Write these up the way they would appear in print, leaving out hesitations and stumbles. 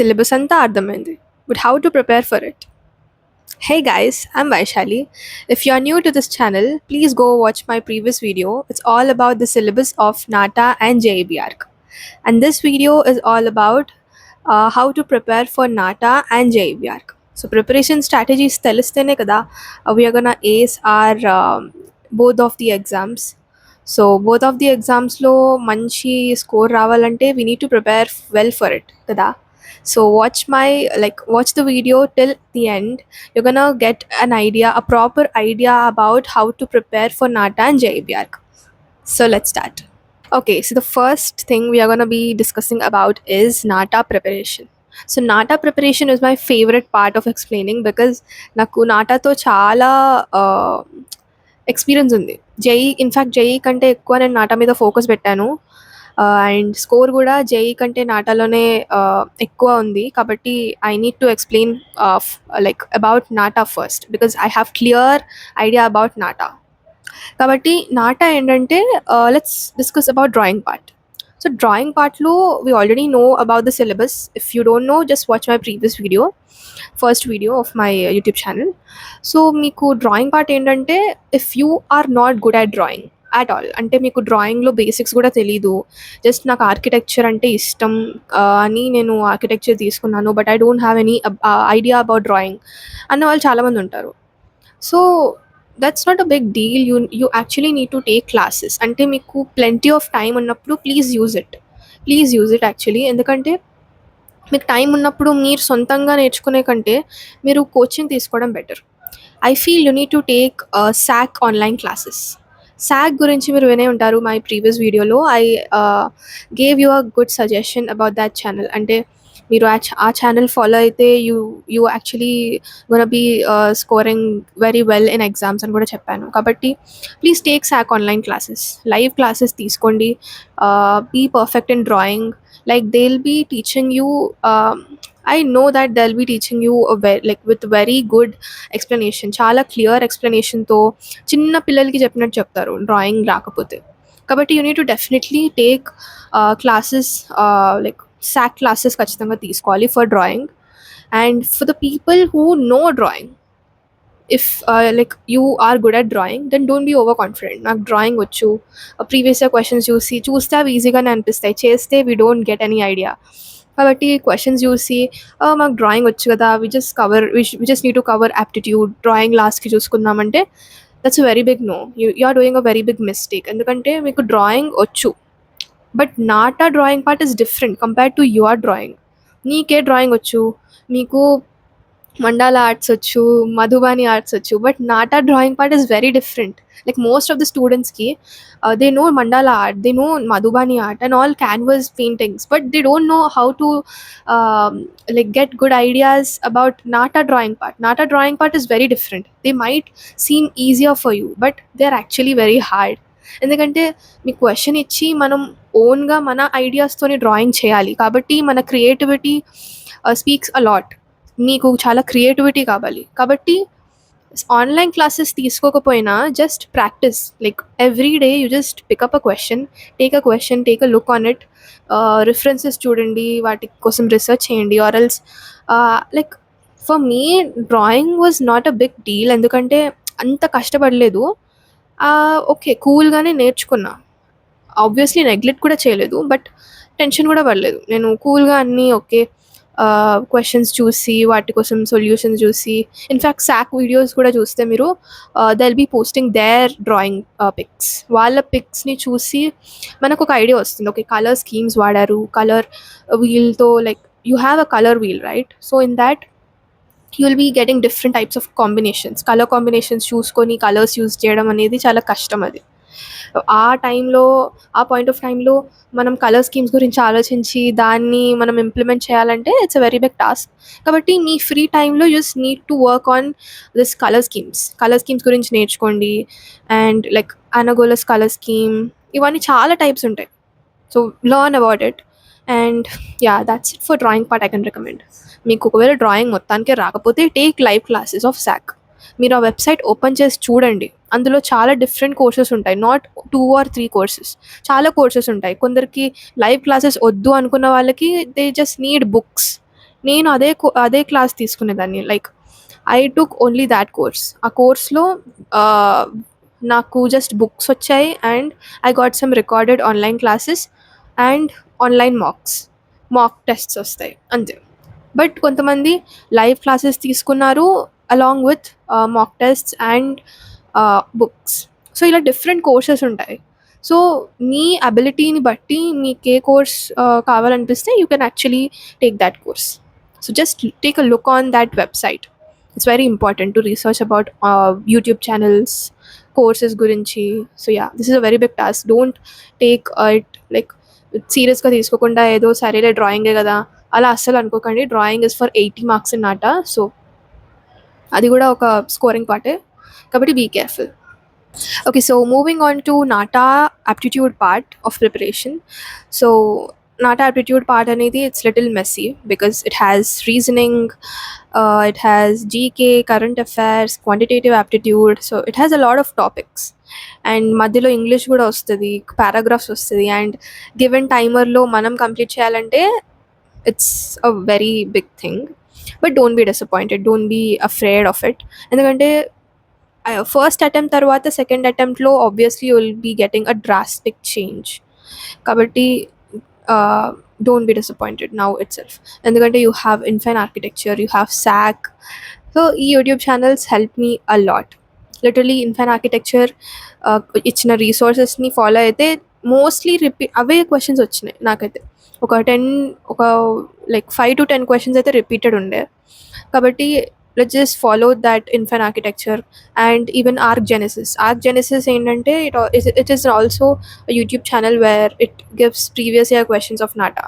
syllabus anta ardhamaindi, but how to prepare for it? Hey guys, I'm Vaishali. If you're new to this channel, please go watch my previous video. It's all about the syllabus of NATA and JEB ARC. And this video is all about how to prepare for NATA and JEB ARC. So preparation strategies telistene kada we are gonna ace our both of the exams. So both of the exams lo manchi score ravalante we need to prepare well for it kada. So watch the video till the end. You're gonna get a proper idea about how to prepare for NATA and JEB ARC. So let's start. Okay, so the first thing we are going to be discussing about is NATA preparation. So NATA preparation is my favorite part of explaining because నాకు నాటాతో చాలా experience ఉంది. In fact JEE కంటే ఎక్కువ నేను నాటా మీద focus పెట్టాను and score కూడా JEE కంటే నాటాలోనే ఎక్కువ ఉంది. కాబట్టి I need to explain like about NATA first because I have clear idea about NATA. కాబట్టి నాటా ఏంటంటే let's discuss about drawing part. So drawing పార్ట్లో we already know about the syllabus. If you don't know just watch my previous video, first video of my YouTube channel. So మీకు drawing part ఏంటంటే if you are not good at drawing at all, అంటే మీకు డ్రాయింగ్లో basics కూడా తెలీదు, just నాకు architecture అంటే ఇష్టం అని నేను ఆర్కిటెక్చర్ తీసుకున్నాను but I don't have any idea about drawing అన్న వాళ్ళు చాలామంది ఉంటారు. So that's not a big deal. You actually need to take classes. అంటే మీకు plenty of time ఉన్నప్పుడు ప్లీజ్ యూజ్ ఇట్ యాక్చువల్లీ. ఎందుకంటే మీకు టైం ఉన్నప్పుడు మీరు సొంతంగా నేర్చుకునే కంటే మీరు కోచింగ్ తీసుకోవడం better. I feel you need to take SAC online classes. SAC గురించి మీరు వినే ఉంటారు. మై ప్రీవియస్ వీడియోలో I gave you a good suggestion about that channel. అంటే మీరు ఆ ఛానల్ ఫాలో అయితే you actually gonna be scoring very well in exams అని కూడా చెప్పాను. కాబట్టి please take SAC online classes, live classes తీసుకోండి. Be perfect in drawing. Like they will be teaching you, I know that they will be teaching you like with very good explanation, చాలా clear ఎక్స్ప్లెనేషన్తో చిన్న పిల్లలకి చెప్పినట్టు చెప్తారు drawing రాకపోతే. కాబట్టి you need to definitely take classes, like SAC classes ఖచ్చితంగా తీసుకోవాలి for drawing. And for the people who know drawing, if like you are good at drawing then don't be over confident. నాకు drawing వచ్చు, previous year questions చూస్తే అవి ఈజీగానే అనిపిస్తాయి, చేస్తే we don't get any idea. కాబట్టి క్వశ్చన్స్ చూసి మాకు డ్రాయింగ్ వచ్చు కదా, we just need to cover aptitude, drawing లాస్ట్కి చూసుకుందామంటే that's a very big no. You are doing a very big mistake. ఎందుకంటే మీకు డ్రాయింగ్ వచ్చు but NATA drawing part is different compared to your drawing. నీకే drawing వచ్చు, మీకు mandala arts వచ్చు, Madhubani arts వచ్చు, but NATA drawing part is very different. Like most of the స్టూడెంట్స్కి they know mandala art, they know Madhubani art and all canvas paintings, but they don't know how to like get good ideas about nata drawing part. Nata drawing part is very different. They might seem easier for you but they're actually very hard. ఎందుకంటే మీ question ఇచ్చి మనం ఓన్గా మన ఐడియాస్తోని drawing చేయాలి. కాబట్టి మన creativity speaks a lot. మీకు చాలా క్రియేటివిటీ కావాలి. కాబట్టి ఆన్లైన్ క్లాసెస్ తీసుకోకపోయినా just practice. Like every day you just pick up a question, take a look on it, references చూడండి, వాటి కోసం రీసెర్చ్ చేయండి. Or else like for me drawing was not a big deal, ఎందుకంటే అంత కష్టపడలేదు. Okay, కూల్గానే నేర్చుకున్నా. Obviously neglect కూడా చేయలేదు but tension కూడా పడలేదు. నేను కూల్గా అన్నీ ఓకే క్వశ్చన్స్ చూసి వాటి కోసం సొల్యూషన్స్ చూసి, ఇన్ఫ్యాక్ట్ సాక్ వీడియోస్ కూడా చూస్తే మీరు they will be posting their drawing pics. వాళ్ళ పిక్స్ని చూసి మనకు ఒక ఐడియా వస్తుంది. ఓకే, కలర్ స్కీమ్స్ వాడారు, కలర్ వీల్తో, like you have a colour wheel right. So in that you will be getting different types of combinations. Colour combinations చూసుకొని colours use చేయడం అనేది చాలా కష్టం. అది ఆ టైంలో, ఆ పాయింట్ ఆఫ్ టైంలో మనం కలర్ స్కీమ్స్ గురించి ఆలోచించి దాన్ని మనం ఇంప్లిమెంట్ చేయాలంటే it's a very big task. కాబట్టి మీ ఫ్రీ టైంలో just need to work on this colour schemes గురించి నేర్చుకోండి. And like analogous colour scheme, ఇవన్నీ చాలా టైప్స్ ఉంటాయి. So learn about it. And yeah, that's it for drawing part. I can recommend. మీకు ఒకవేళ డ్రాయింగ్ మొత్తానికే రాకపోతే take live classes of SAC. మీరు ఆ వెబ్సైట్ ఓపెన్ చేసి చూడండి, అందులో చాలా డిఫరెంట్ కోర్సెస్ ఉంటాయి. నాట్ 2 or 3 కోర్సెస్, చాలా కోర్సెస్ ఉంటాయి. కొందరికి లైవ్ క్లాసెస్ వద్దు అనుకున్న వాళ్ళకి దే జస్ట్ నీడ్ బుక్స్. నేను అదే క్లాస్ తీసుకునేదాన్ని. Like I took only thought course. ఆ కోర్స్‌లో ఆహ్, నాకు జస్ట్ బుక్స్ వచ్చాయి and I got some recorded online classes and online mock tests వస్తాయి అంతే. బట్ కొంతమంది లైవ్ క్లాసెస్ తీసుకున్నారు along with mock tests and books. So ఇలా డిఫరెంట్ కోర్సెస్ ఉంటాయి. సో మీ అబిలిటీని బట్టి మీకు ఏ కోర్స్ కావాలనిపిస్తే you can actually take that course. So just take a look on that website. It's very important to research about YouTube channels, courses గురించి. So yeah, this is a very big task. Don't take it like సీరియస్గా తీసుకోకుండా ఏదో సరేలే డ్రాయింగే కదా అలా అస్సలు అనుకోకండి. Drawing is for 80 marks in NATA. So అది కూడా ఒక స్కోరింగ్ పార్టే, కాబట్టి be careful. Okay, so moving on to NATA aptitude part of preparation. So NATA aptitude part anedi, it's little messy because it has reasoning, it has GK, current affairs, quantitative aptitude. So it has a lot of topics. And మధ్యలో English కూడా వస్తుంది, paragraphs వస్తుంది. And given టైమర్లో మనం complete చేయాలంటే it's a very big thing. But don't be disappointed, don't be afraid of it. ఎందుకంటే first attempt తర్వాత second అటెంప్ట్లో obviously you will be getting a drastic change. కాబట్టి don't be disappointed now itself. ఎందుకంటే you have Infine architecture, you have SAC. So ఈ YouTube channels help me a lot. Literally Infine architecture ఇచ్చిన రీసోర్సెస్ని follow అయితే mostly అవే questions వచ్చినాయి నాకైతే. ఒక లైక్ 5 to 10 క్వశ్చన్స్ అయితే రిపీటెడ్ ఉండే. కాబట్టి let's just follow that infant architecture. And even arc genesis ఏంటంటే it is also a YouTube channel where it gives previous year questions of నాటా.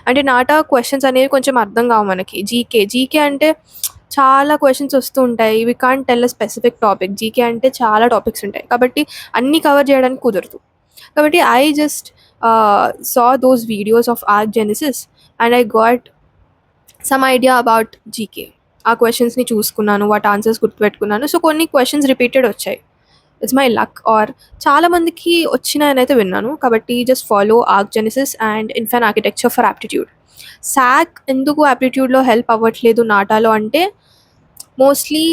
అంటే నాటా క్వశ్చన్స్ అనేవి కొంచెం అర్థం కావు మనకి. జీకే అంటే చాలా క్వశ్చన్స్ వస్తూ ఉంటాయి. We can't tell a specific topic. GK అంటే చాలా టాపిక్స్ ఉంటాయి కాబట్టి అన్నీ కవర్ చేయడానికి కుదరదు. కాబట్టి I just saw those videos of arc genesis and I got some idea about GK. ఆ క్వశ్చన్స్ని చూసుకున్నాను, వాటి ఆన్సర్స్ గుర్తుపెట్టుకున్నాను. సో కొన్ని క్వశ్చన్స్ రిపీటెడ్ వచ్చాయి. ఇట్స్ మై లక్ ఆర్ చాలా మందికి వచ్చినాయని అయితే విన్నాను. కాబట్టి just follow Arc Genesis and Infine architecture for aptitude. SAC ఎందుకు ఆప్టిట్యూడ్లో హెల్ప్ అవ్వట్లేదు నాటాలో అంటే mostly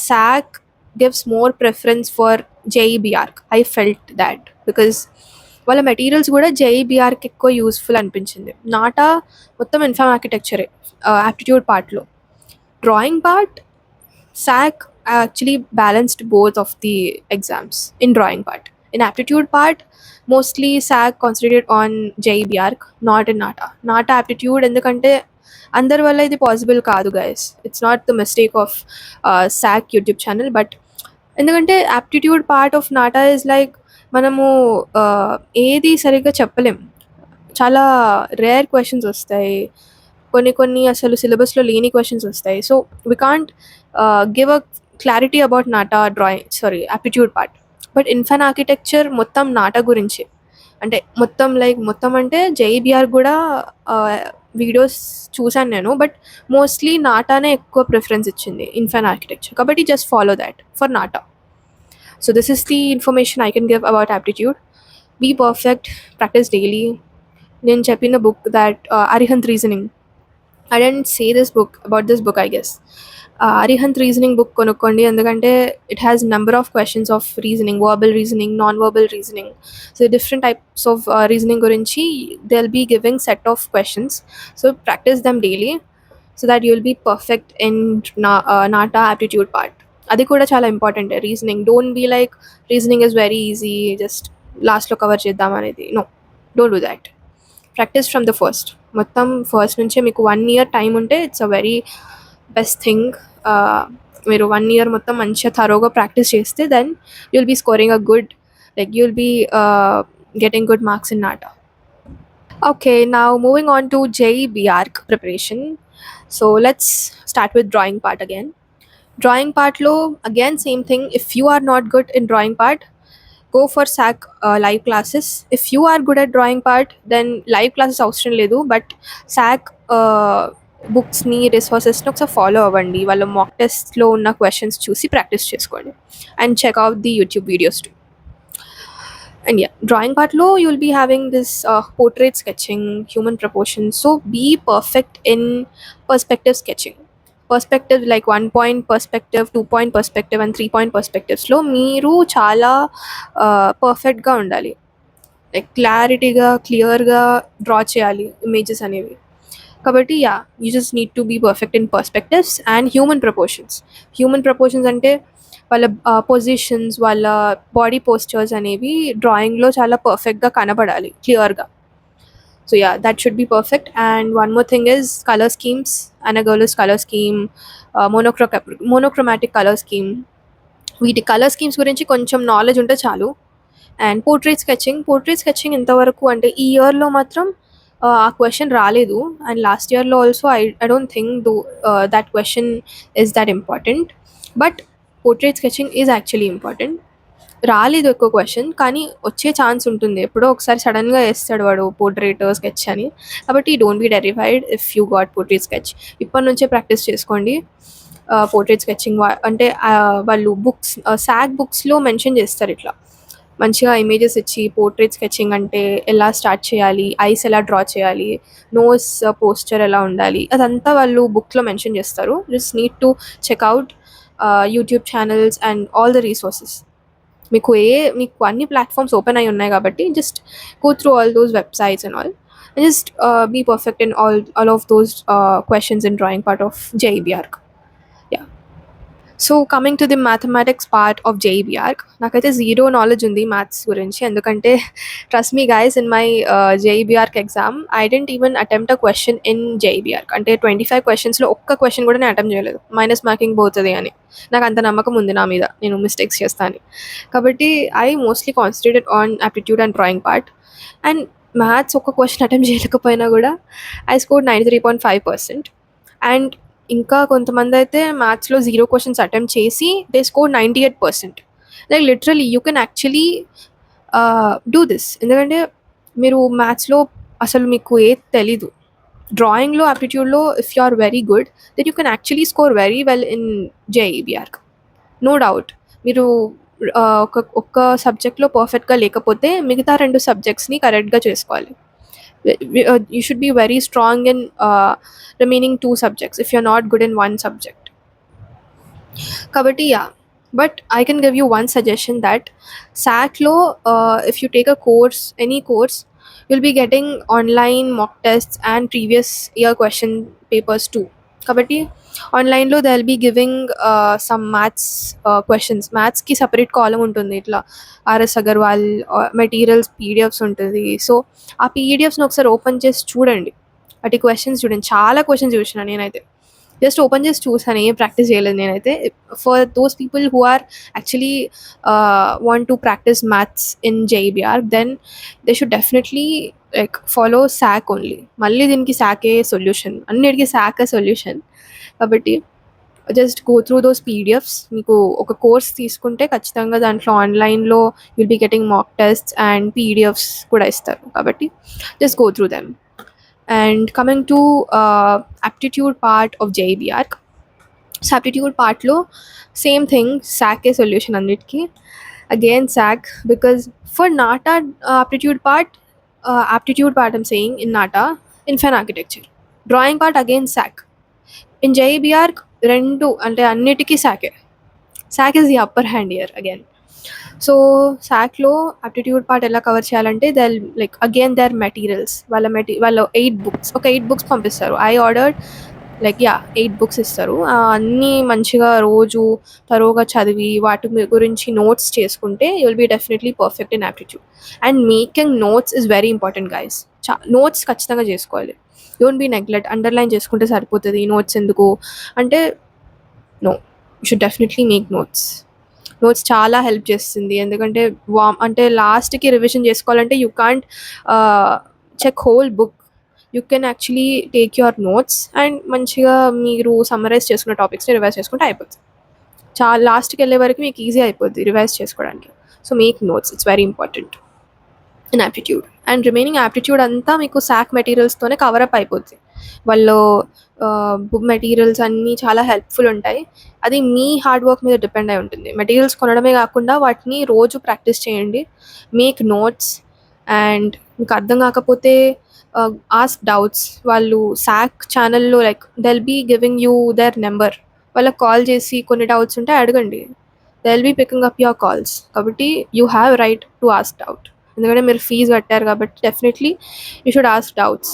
SAC gives more preference for JEE BArch. I felt that because వాళ్ళ మెటీరియల్స్ కూడా జేఈబీఆర్కి ఎక్కువ యూస్ఫుల్ అనిపించింది. నాటా మొత్తం ఇన్ఫైన్ ఆర్కిటెక్చరే ఆప్టిట్యూడ్ పార్ట్లో. Drawing part, SAC actually balanced both of the exams in drawing part. In aptitude part, mostly SAC concentrated on JEB arc, not in NATA. NATA aptitude ఎందుకంటే అందరి వల్ల ఇది పాసిబుల్ కాదు guys. It's not the mistake of SAC YouTube channel. But ఎందుకంటే aptitude part of NATA is like మనము ఏది సరిగ్గా చెప్పలేం. చాలా రేర్ క్వశ్చన్స్ వస్తాయి, కొన్ని అసలు సిలబస్లో లేని క్వశ్చన్స్ వస్తాయి. So we can't give a clarity about NATA aptitude part. But Infine architecture మొత్తం నాటా గురించి, అంటే మొత్తం అంటే జేఈబీఆర్ కూడా వీడియోస్ చూశాను నేను. బట్ మోస్ట్లీ నాటానే ఎక్కువ ప్రిఫరెన్స్ ఇచ్చింది ఇన్ఫైన్ ఆర్కిటెక్చర్. కాబట్టి just follow that for NATA. So this is the information I can give about aptitude. Be perfect, practice daily. నేను చెప్పిన book that Arihant reasoning, I didn't say about this book, I guess. Arihant reasoning book konukondi endukante it has number of questions of reasoning, verbal reasoning, non-verbal reasoning. So different types of reasoning gurinchi they'll be giving set of questions. So practice them daily so that you'll be perfect in NATA aptitude part. Adi kuda chala important. Reasoning, don't be like reasoning is very easy, just last lo cover cheddam anedi. No, don't do that. Practice from the first. మొత్తం first నుంచే మీకు 1 year time ఉంటే it's a very best thing. మీరు 1 year మొత్తం మంచిగా థరోగా practice చేస్తే then you will be scoring a good, like you will be getting good marks in NATA. Okay, now moving on to JEB arc preparation. So let's start with drawing part again. Drawing part lo again same thing. If you are not good in drawing part, go for SAC live classes. If you are good at drawing part, then live classes అవసరం లేదు. But SAC బుక్స్ని, రిసోర్సెస్ని ఒకసారి follow అవ్వండి. వాళ్ళ మాక్ టెస్ట్లో ఉన్న questions చూసి practice చేసుకోండి and check out the YouTube videos too. And yeah, drawing part low, you'll be having this portrait sketching, human proportions. So be perfect in perspective sketching. Perspective like 1 point perspective, 2 point perspective, and 3 point perspectives. Lo మీరు చాలా perfect గా ఉండాలి. Like క్లారిటీగా క్లియర్గా draw చేయాలి images అనేవి. కాబట్టి yeah, you just need to be perfect in perspectives and human proportions. Human proportions అంటే వాళ్ళ పొజిషన్స్, వాళ్ళ బాడీ పోస్చర్స్ అనేవి డ్రాయింగ్లో చాలా పర్ఫెక్ట్గా కనబడాలి క్లియర్గా. So yeah, that should be perfect. And one more thing is colour schemes. Analogous colour scheme, monochromatic colour scheme, వీటి కలర్ స్కీమ్స్ గురించి కొంచెం నాలెడ్జ్ ఉంటే చాలు. అండ్ పోర్ట్రేట్ స్కెచింగ్ ఇంతవరకు అంటే ఈ ఇయర్లో మాత్రం ఆ క్వశ్చన్ రాలేదు. అండ్ లాస్ట్ ఇయర్లో also I don't think that question is that important. But portrait sketching is actually important. రాలేదు ఎక్కువ క్వశ్చన్, కానీ వచ్చే ఛాన్స్ ఉంటుంది. ఎప్పుడో ఒకసారి సడన్గా వేస్తాడు వాడు పోర్ట్రేట్ స్కెచ్ అని. కాబట్టి don't be terrified if you got portrait sketch. ఇప్పటి నుంచే ప్రాక్టీస్ చేసుకోండి. పోర్ట్రేట్ స్కెచింగ్ అంటే వాళ్ళు బుక్స్, సాగ్ బుక్స్లో మెన్షన్ చేస్తారు ఇట్లా మంచిగా ఇమేజెస్ ఇచ్చి పోర్ట్రేట్ స్కెచింగ్ అంటే ఎలా స్టార్ట్ చేయాలి, ఐస్ ఎలా డ్రా చేయాలి, నోస్ పోస్చర్ ఎలా ఉండాలి, అదంతా వాళ్ళు బుక్లో మెన్షన్ చేస్తారు. Just need to check out YouTube channels and all the resources. మీకు అన్ని ప్లాట్ఫామ్స్ ఓపెన్ అయి ఉన్నాయి కాబట్టి just go through all those websites and all. And just be perfect in all of those questions in drawing part of JEB Arc. Yeah. So coming to the mathematics part of JEE B Arch, నాకైతే zero knowledge ఉంది maths గురించి. ఎందుకంటే trust me guys, in my JEE B Arch exam I didn't even attempt a question in JEE B Arch. అంటే 25 క్వశ్చన్స్లో ఒక్క question కూడా నేను attempt చేయలేదు, minus marking పోతుంది అని. నాకు అంత నమ్మకం ఉంది నా మీద, నేను మిస్టేక్స్ చేస్తాను. కాబట్టి I mostly concentrated on aptitude and drawing part. And maths ఒక్క క్వశ్చన్ అటెంప్ట్ చేయలేకపోయినా కూడా ఐ స్కోర్ 93.5%. అండ్ ఇంకా కొంతమంది అయితే మ్యాథ్స్లో 0 క్వశ్చన్స్ అటెంప్ట్ చేసి they score 98%. Like literally you can actually do this. ఎందుకంటే మీరు మ్యాథ్స్లో అసలు మీకు ఏది తెలీదు, డ్రాయింగ్లో ఆప్టిట్యూడ్లో if you are very good then you can actually score very well in JEE B Arch. No doubt. మీరు ఒక్క సబ్జెక్ట్లో పర్ఫెక్ట్గా లేకపోతే మిగతా 2 సబ్జెక్ట్స్ని కరెక్ట్గా చేసుకోవాలి. You should be very strong in remaining 2 subjects if you're not good in one subject. Kabatti, yeah. But I can give you one suggestion that SAT-lo, if you take a course, any course, you'll be getting online mock tests and previous year question papers too. Kabatti, online lo they'll be giving some maths questions. Maths ki separate column ఉంటుంది, ఇట్లా RS Agarwal materials PDFs ఉంటుంది. So ఆ పీడిఎఫ్స్ని ఒకసారి open చేసి చూడండి, వాటి questions చూడండి. చాలా క్వశ్చన్స్ చూసిన నేనైతే, జస్ట్ ఓపెన్ చేసి చూసాను, ఏం ప్రాక్టీస్ చేయలేదు నేనైతే. For those people who are actually want to practice maths in JEE BArch, then they should definitely like follow SAC only. మళ్ళీ దీనికి శాకే సొల్యూషన్, అన్నిటికీ శాకే సొల్యూషన్. కాబట్టి just go through those PDFs. మీకు ఒక కోర్స్ తీసుకుంటే ఖచ్చితంగా దాంట్లో ఆన్లైన్లో will be getting mock tests and PDFs కూడా ఇస్తారు. కాబట్టి just go through them. And coming to aptitude part of JEB Arc. So aptitude పార్ట్లో సేమ్ థింగ్, శాకే సొల్యూషన్ అన్నిటికీ. Again SAC, because for NATA aptitude part I'm saying in NATA, infant architecture. Drawing part again SAC. In JEB Arc రెండు అంటే అన్నిటికీ శాకే. SAC is the upper hand here again. So శాక్లో aptitude part ఎలా cover చేయాలంటే they like again their materials, వాళ్ళ 8 books, ఒక 8 books పంపిస్తారు. ఐ ఆర్డర్డ్ లైక్ 8 books ఇస్తారు. అన్నీ మంచిగా రోజు తరోగా చదివి వాటి గురించి నోట్స్ చేసుకుంటే you will be definitely perfect in aptitude. And making notes is very important guys. Notes ఖచ్చితంగా చేసుకోవాలి. Don't be neglect. అండర్లైన్ చేసుకుంటే సరిపోతుంది, నోట్స్ ఎందుకు అంటే no, you should definitely make notes. Notes చాలా హెల్ప్ చేస్తుంది. ఎందుకంటే అంటే లాస్ట్కి రివిజన్ చేసుకోవాలంటే you can't check whole book. You can actually take your notes and మంచిగా మీరు సమ్మరైజ్ చేసుకున్న టాపిక్స్ని రివైజ్ చేసుకుంటే అయిపోతుంది. చాలా లాస్ట్కి వెళ్ళే వరకు మీకు ఈజీ అయిపోద్ది రివైజ్ చేసుకోవడానికి. So make notes, it's very important in aptitude. And remaining aptitude అంతా మీకు శాక్ మెటీరియల్స్తోనే కవరప్ అయిపోద్ది. వాళ్ళు బుక్ మెటీరియల్స్ అన్నీ చాలా హెల్ప్‌ఫుల్ ఉంటాయి. అది మీ హార్డ్ వర్క్ మీద డిపెండ్ అయి ఉంటుంది. మెటీరియల్స్ కొనడమే కాకుండా వాటిని రోజు ప్రాక్టీస్ చేయండి. మేక్ నోట్స్ అండ్ మీకు అర్థం కాకపోతే ఆస్క్ డౌట్స్. వాళ్ళు సాక్ ఛానెల్‌లో like they will be giving you their number. వాళ్ళకి కాల్ చేసి కొన్ని డౌట్స్ ఉంటే అడగండి. They will be picking up your calls. కాబట్టి you have right to ask doubt. ఎందుకంటే మీరు ఫీజ్ కట్టారు కాబట్టి definitely you should ask doubts.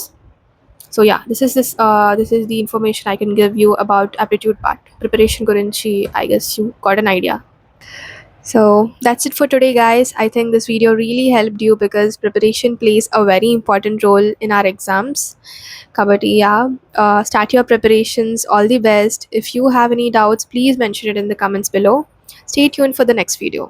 So yeah, this is the information I can give you about aptitude part. Preparation gurinchi, I guess you got an idea. So that's it for today, guys. I think this video really helped you because preparation plays a very important role in our exams. Kabatti, yeah, start your preparations. All the best. If you have any doubts, please mention it in the comments below. Stay tuned for the next video.